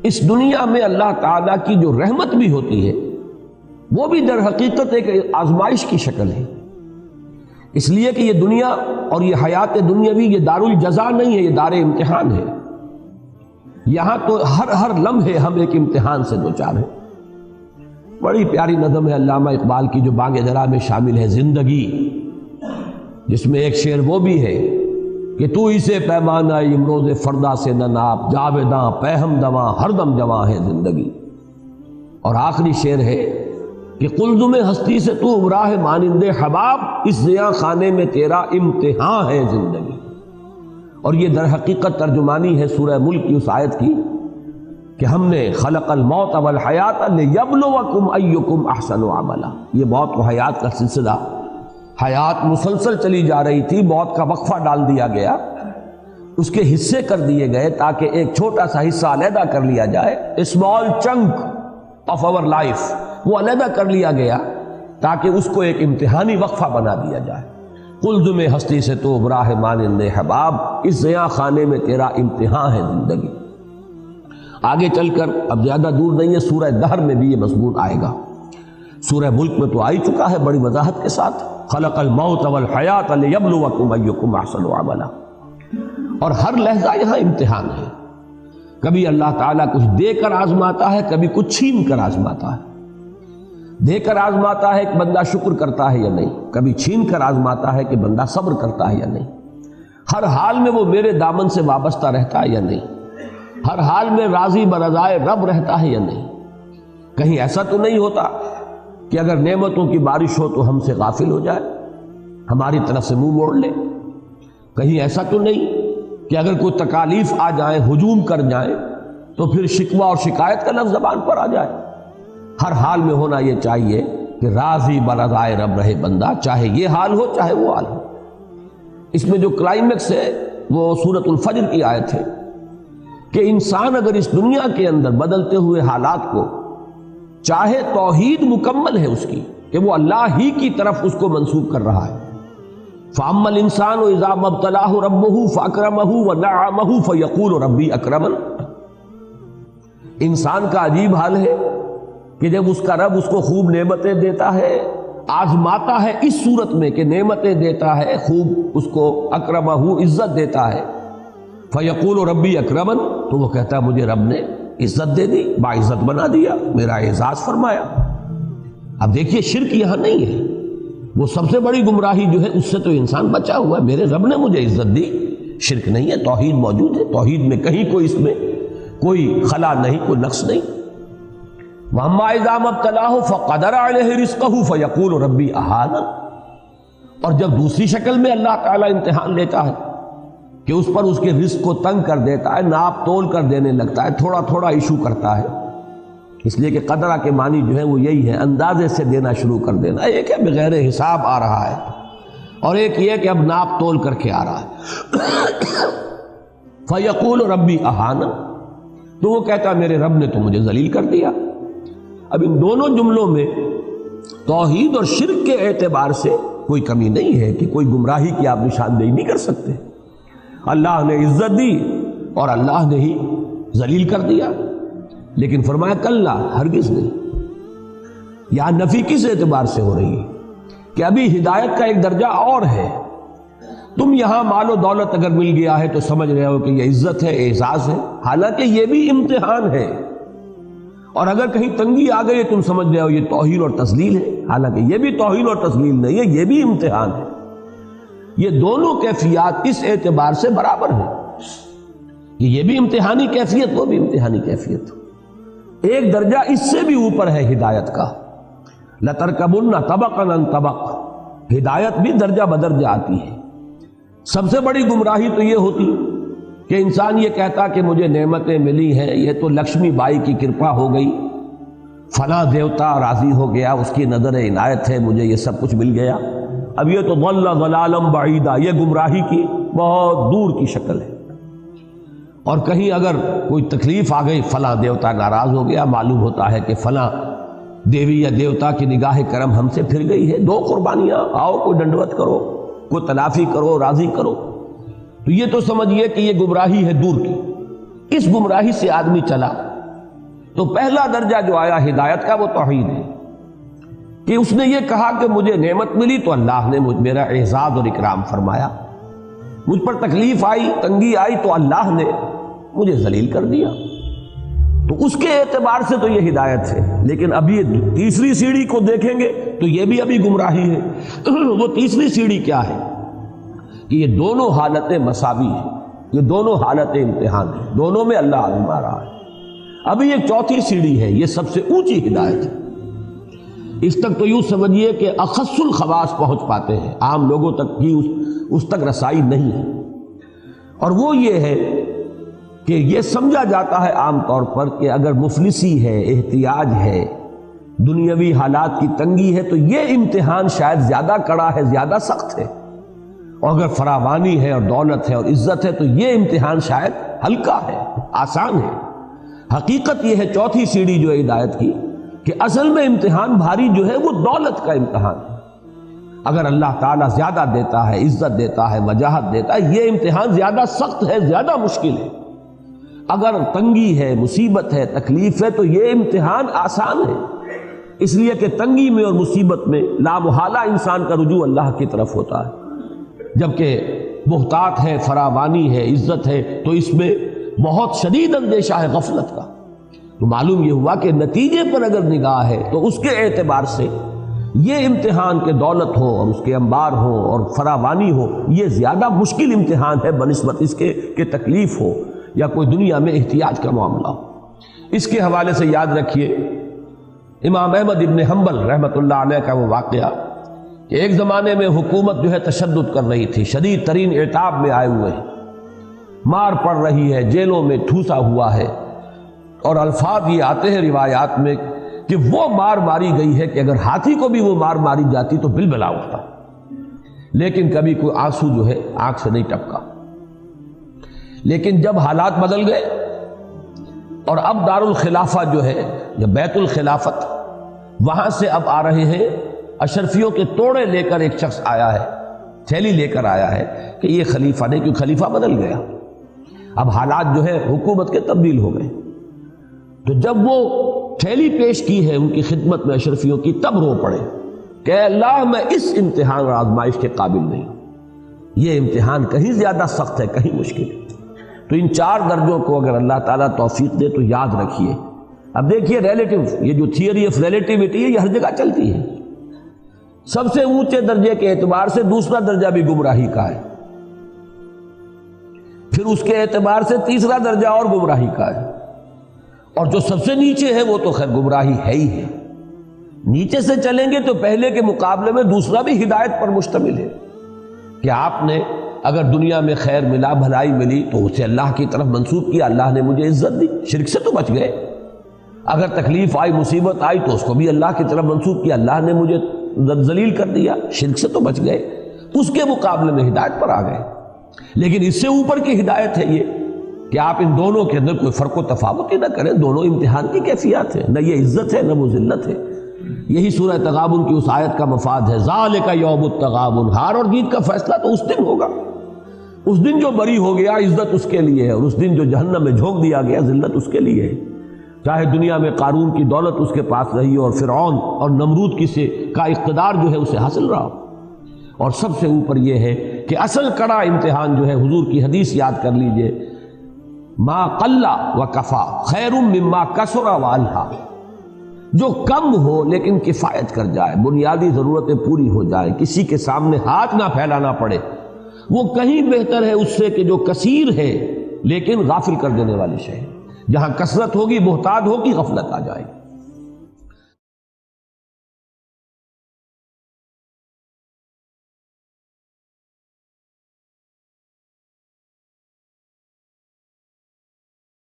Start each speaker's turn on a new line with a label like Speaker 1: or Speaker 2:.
Speaker 1: اس دنیا میں اللہ تعالیٰ کی جو رحمت بھی ہوتی ہے وہ بھی در حقیقت ایک آزمائش کی شکل ہے، اس لیے کہ یہ دنیا اور یہ حیات دنیاوی یہ دار الجزا نہیں ہے، یہ دار امتحان ہے۔ یہاں تو ہر لمحے ہم ایک امتحان سے دوچار ہیں۔ بڑی پیاری نظم ہے علامہ اقبال کی جو بانگ درا میں شامل ہے، زندگی، جس میں ایک شعر وہ بھی ہے کہ تو اسے پیمانہ امروز فردا سے نہ ناپ، جاویداں پہم دواں ہر دم جواں ہے زندگی۔ اور آخری شعر ہے کہ قلزم ہستی سے تو راہ مانند حباب، اس زیاں خانے میں تیرا امتحان ہے زندگی۔ اور یہ در حقیقت ترجمانی ہے سورہ ملک کی اس آیت کی کہ ہم نے خلق الموت والحیات لیبلوکم ایکم احسن عملا۔ یہ موت و حیات کا سلسلہ، حیات مسلسل چلی جا رہی تھی، موت کا وقفہ ڈال دیا گیا، اس کے حصے کر دیے گئے تاکہ ایک چھوٹا سا حصہ علیحدہ کر لیا جائے، small chunk of our life, وہ علیحدہ کر لیا گیا تاکہ اس کو ایک امتحانی وقفہ بنا دیا جائے۔ قلزم ہستی سے تو براہ مانند حباب، اس زیاں خانے میں تیرا امتحان ہے زندگی۔ آگے چل کر اب زیادہ دور نہیں ہے، سورہ دہر میں بھی یہ مضمون آئے گا، سورہ ملک میں تو آ ہی چکا ہے بڑی وضاحت کے ساتھ، خلق الموت والحیات لیبلوکم ایکم احسن عملا۔ اور ہر لحظہ یہاں امتحان ہے، کبھی اللہ تعالیٰ کچھ دے کر آزماتا ہے، کبھی کچھ چھین کر آزماتا ہے۔ دے کر آزماتا ہے کہ بندہ شکر کرتا ہے یا نہیں، کبھی چھین کر آزماتا ہے کہ بندہ صبر کرتا ہے یا نہیں۔ ہر حال میں وہ میرے دامن سے وابستہ رہتا ہے یا نہیں، ہر حال میں راضی برضائے رب رہتا ہے یا نہیں۔ کہیں ایسا تو نہیں ہوتا کہ اگر نعمتوں کی بارش ہو تو ہم سے غافل ہو جائے، ہماری طرف سے منہ موڑ لے۔ کہیں ایسا تو نہیں کہ اگر کوئی تکالیف آ جائیں، ہجوم کر جائیں، تو پھر شکوہ اور شکایت کا لفظ زبان پر آ جائے۔ ہر حال میں ہونا یہ چاہیے کہ راضی برضائے رب رہے بندہ، چاہے یہ حال ہو چاہے وہ حال ہو۔ اس میں جو کلائمیکس ہے وہ سورۃ الفجر کی آیت ہے کہ انسان اگر اس دنیا کے اندر بدلتے ہوئے حالات کو چاہے، توحید مکمل ہے اس کی کہ وہ اللہ ہی کی طرف اس کو منسوب کر رہا ہے۔ فَأَمَّا الْإِنسَانُ إِذَا مَا ابْتَلَاهُ رَبُّهُ فَأَكْرَمَهُ وَنَعَّمَهُ فَيَقُولُ رَبِّي أَكْرَمَنِ۔ انسان کا عجیب حال ہے کہ جب اس کا رب اس کو خوب نعمتیں دیتا ہے، آزماتا ہے اس صورت میں کہ نعمتیں دیتا ہے، خوب اس کو اکرمہ عزت دیتا ہے، فَيَقُولُ رَبِّي أَكْرَمَنِ، تو وہ کہتا ہے مجھے رب نے عزت دے دی، باعزت بنا دیا، میرا اعزاز فرمایا۔ اب دیکھیے شرک یہاں نہیں ہے، وہ سب سے بڑی گمراہی جو ہے اس سے تو انسان بچا ہوا ہے، میرے رب نے مجھے عزت دی۔ شرک نہیں ہے، توحید موجود ہے، توحید میں کہیں کوئی اس میں کوئی خلا نہیں، کوئی نقص نہیں۔ وَأَمَّا إِذَا مَا ابْتَلَاهُ فَقَدَرَ عَلَيْهِ رِزْقَهُ فَيَقُولُ رَبِّي أَهَانَنِ۔ اور جب دوسری شکل میں اللہ تعالیٰ امتحان لیتا ہے کہ اس پر اس کے رزق کو تنگ کر دیتا ہے، ناپ تول کر دینے لگتا ہے، تھوڑا تھوڑا ایشو کرتا ہے، اس لیے کہ قدرہ کے معنی جو ہے وہ یہی ہے، اندازے سے دینا شروع کر دینا۔ ایک ہے بغیر حساب آ رہا ہے، اور ایک یہ کہ اب ناپ تول کر کے آ رہا ہے۔ فَيَقُولُ رَبِّي أَهَانَنِ، تو وہ کہتا ہے میرے رب نے تو مجھے ذلیل کر دیا۔ اب ان دونوں جملوں میں توحید اور شرک کے اعتبار سے کوئی کمی نہیں ہے کہ کوئی گمراہی کی آپ نشاندہی نہیں کر سکتے۔ اللہ نے عزت دی اور اللہ نے ہی ذلیل کر دیا، لیکن فرمایا کلا، ہرگز نہیں۔ یہاں نفی کس اعتبار سے ہو رہی ہے کہ ابھی ہدایت کا ایک درجہ اور ہے۔ تم یہاں مال و دولت اگر مل گیا ہے تو سمجھ رہے ہو کہ یہ عزت ہے، اعزاز ہے، حالانکہ یہ بھی امتحان ہے۔ اور اگر کہیں تنگی آ گئی تم سمجھ رہے ہو یہ توہین اور تذلیل ہے، حالانکہ یہ بھی توہین اور تذلیل نہیں ہے، یہ بھی امتحان ہے۔ یہ دونوں کیفیات اس اعتبار سے برابر ہیں کہ یہ بھی امتحانی کیفیت، وہ بھی امتحانی کیفیت۔ ایک درجہ اس سے بھی اوپر ہے ہدایت کا، لَتَرْكَبُنَّ طَبَقًا عَن طَبَقٍ، ہدایت بھی درجہ بدرجہ آتی ہے۔ سب سے بڑی گمراہی تو یہ ہوتی کہ انسان یہ کہتا کہ مجھے نعمتیں ملی ہیں، یہ تو لکشمی بائی کی کرپا ہو گئی، فلاں دیوتا راضی ہو گیا، اس کی نظر عنایت ہے، مجھے یہ سب کچھ مل گیا۔ اب یہ تو ضل ضلالا بعیدا، یہ گمراہی کی بہت دور کی شکل ہے۔ اور کہیں اگر کوئی تکلیف آ گئی، فلاں دیوتا ناراض ہو گیا، معلوم ہوتا ہے کہ فلاں دیوی یا دیوتا کی نگاہ کرم ہم سے پھر گئی ہے، دو قربانیاں، آؤ کوئی ڈنڈوت کرو، کوئی تلافی کرو، راضی کرو۔ تو یہ تو سمجھیے کہ یہ گمراہی ہے دور کی۔ اس گمراہی سے آدمی چلا تو پہلا درجہ جو آیا ہدایت کا وہ توحید ہے کہ اس نے یہ کہا کہ مجھے نعمت ملی تو اللہ نے میرا اعزاز اور اکرام فرمایا، مجھ پر تکلیف آئی، تنگی آئی تو اللہ نے مجھے ذلیل کر دیا، تو اس کے اعتبار سے تو یہ ہدایت ہے۔ لیکن اب یہ تیسری سیڑھی کو دیکھیں گے تو یہ بھی ابھی گمراہی ہے۔ وہ تیسری سیڑھی کیا ہے کہ یہ دونوں حالتیں مساوی ہیں، یہ دونوں حالتیں امتحان ہیں، دونوں میں اللہ آزما رہا ہے۔ ابھی ایک چوتھی سیڑھی ہے، یہ سب سے اونچی ہدایت ہے، اس تک تو یوں سمجھیے کہ اخص الخواص پہنچ پاتے ہیں، عام لوگوں تک کی اس تک رسائی نہیں ہے، اور وہ یہ ہے کہ یہ سمجھا جاتا ہے عام طور پر کہ اگر مفلسی ہے، احتیاج ہے، دنیاوی حالات کی تنگی ہے تو یہ امتحان شاید زیادہ کڑا ہے، زیادہ سخت ہے، اور اگر فراوانی ہے اور دولت ہے اور عزت ہے تو یہ امتحان شاید ہلکا ہے، آسان ہے۔ حقیقت یہ ہے چوتھی سیڑھی جو ہے ہدایت کی کہ اصل میں امتحان بھاری جو ہے وہ دولت کا امتحان ہے۔ اگر اللہ تعالیٰ زیادہ دیتا ہے، عزت دیتا ہے، وجاہت دیتا ہے، یہ امتحان زیادہ سخت ہے، زیادہ مشکل ہے۔ اگر تنگی ہے، مصیبت ہے، تکلیف ہے تو یہ امتحان آسان ہے، اس لیے کہ تنگی میں اور مصیبت میں لامحالہ انسان کا رجوع اللہ کی طرف ہوتا ہے، جبکہ محتاط ہے، فراوانی ہے، عزت ہے تو اس میں بہت شدید اندیشہ ہے غفلت کا۔ تو معلوم یہ ہوا کہ نتیجے پر اگر نگاہ ہے تو اس کے اعتبار سے یہ امتحان کے دولت ہو اور اس کے انبار ہو اور فراوانی ہو، یہ زیادہ مشکل امتحان ہے بنسبت اس کے کہ تکلیف ہو یا کوئی دنیا میں احتیاج کا معاملہ ہو۔ اس کے حوالے سے یاد رکھیے امام احمد ابن حنبل رحمۃ اللہ علیہ کا وہ واقعہ کہ ایک زمانے میں حکومت جو ہے تشدد کر رہی تھی، شدید ترین عتاب میں آئے ہوئے ہیں، مار پڑ رہی ہے، جیلوں میں ٹھوسا ہوا ہے، اور الفاظ یہ آتے ہیں روایات میں کہ وہ مار ماری گئی ہے کہ اگر ہاتھی کو بھی وہ مار ماری جاتی تو بلبلا اٹھتا، لیکن کبھی کوئی آنسو جو ہے آنکھ سے نہیں ٹپکا۔ لیکن جب حالات بدل گئے اور اب دارالخلافہ جو ہے یا بیت الخلافت، وہاں سے اب آ رہے ہیں اشرفیوں کے توڑے لے کر ایک شخص آیا ہے، تھیلی لے کر آیا ہے کہ یہ خلیفہ نہیں، کیونکہ خلیفہ بدل گیا، اب حالات جو ہے حکومت کے تبدیل ہو گئے۔ تو جب وہ تھیلی پیش کی ہے ان کی خدمت میں اشرفیوں کی، تب رو پڑے کہ اللہ میں اس امتحان اور آزمائش کے قابل نہیں، یہ امتحان کہیں زیادہ سخت ہے، کہیں مشکل ہے۔ تو ان چار درجوں کو اگر اللہ تعالیٰ توفیق دے تو یاد رکھیے۔ اب دیکھیے ریلیٹیو، یہ جو تھیوری آف ریلیٹیوٹی ہے یہ ہر جگہ چلتی ہے۔ سب سے اونچے درجے کے اعتبار سے دوسرا درجہ بھی گمراہی کا ہے، پھر اس کے اعتبار سے تیسرا درجہ اور گمراہی کا ہے، اور جو سب سے نیچے ہے وہ تو خیر گمراہی ہے ہی ہے۔ نیچے سے چلیں گے تو پہلے کے مقابلے میں دوسرا بھی ہدایت پر مشتمل ہے کہ آپ نے اگر دنیا میں خیر ملا، بھلائی ملی تو اسے اللہ کی طرف منسوب کیا، اللہ نے مجھے عزت دی، شرک سے تو بچ گئے۔ اگر تکلیف آئی، مصیبت آئی تو اس کو بھی اللہ کی طرف منسوب کیا، اللہ نے مجھے ذلیل کر دیا، شرک سے تو بچ گئے، اس کے مقابلے میں ہدایت پر آ گئے۔ لیکن اس سے اوپر کی ہدایت ہے یہ کہ آپ ان دونوں کے اندر کوئی فرق و تفاوت ہی نہ کریں، دونوں امتحان کی کیفیات ہیں، نہ یہ عزت ہے نہ وہ ذلت ہے۔ یہی سورہ تغابن کی اس آیت کا مفاد ہے، ذالک یوم التغابن، ہار اور جیت کا فیصلہ تو اس دن ہوگا، اس دن جو بری ہو گیا عزت اس کے لیے ہے، اور اس دن جو جہنم میں جھونک دیا گیا ذلت اس کے لیے ہے، چاہے دنیا میں قارون کی دولت اس کے پاس رہی ہو اور فرعون اور نمرود کا اقتدار جو ہے اسے حاصل رہا ہو۔ اور سب سے اوپر یہ ہے کہ اصل کڑا امتحان جو ہے، حضور کی حدیث یاد کر لیجئے، ما قل و کفا خیر مما کثر و الہا، جو کم ہو لیکن کفایت کر جائے، بنیادی ضرورتیں پوری ہو جائے، کسی کے سامنے ہاتھ نہ پھیلانا پڑے، وہ کہیں بہتر ہے اس سے کہ جو کثیر ہے لیکن غافل کر دینے والی شے۔ جہاں کثرت ہوگی محتاج ہوگی، غفلت آ جائے گی۔